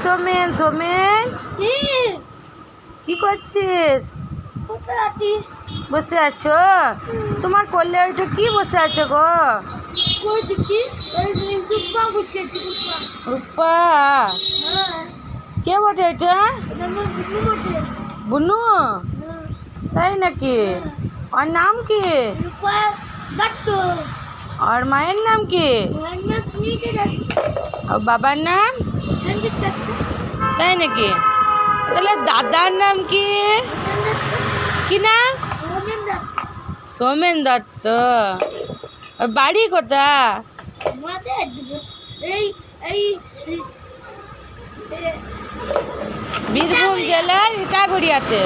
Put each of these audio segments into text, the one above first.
সোমেন সোমেন কি করছিস? বসে আছো? তোমার কোলে ওইটা কি বসে আছো গো? রূপা কে বটে এটা? বুনু? তাই নাকি? আর নাম কি? আর মায়ের নাম কি? আর বাবার নাম? তাই নাকি? তাহলে দাদার নাম কি? কি নাম? সোমেন দত্ত। আর বাড়ি কোথা? বীরভূম জেলার ইটাগড়িয়াতে।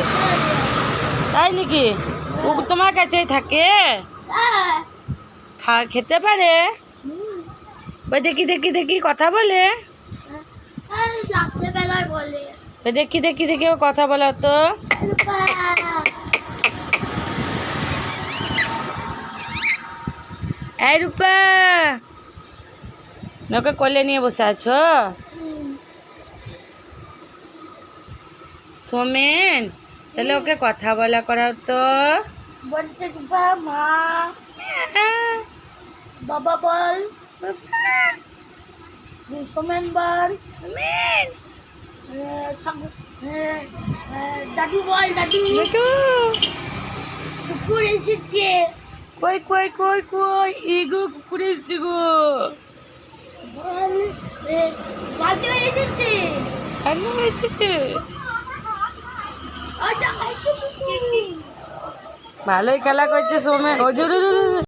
তাই নাকি? ও তোমার কাছেই থাকে? খেতে পারে? দেখি দেখি দেখি কথা বলে? দেখি দেখি দেখি ও কথা বলো তো। এই রূপা, ওকে কোলে নিয়ে বসে আছো? সোমেন, তাহলে ওকে কথা বলা করাও তো। বলতে মা বাবা বল, সোমেন বল, সোমেন দাদু বল, দাদু। কুকুর এসেছে। কই কই কই কই এগো কুকুর এসেছে গো। বল বালতি এসেছে। কেন এসেছে? ভালোই খেলা করছে সোমেন।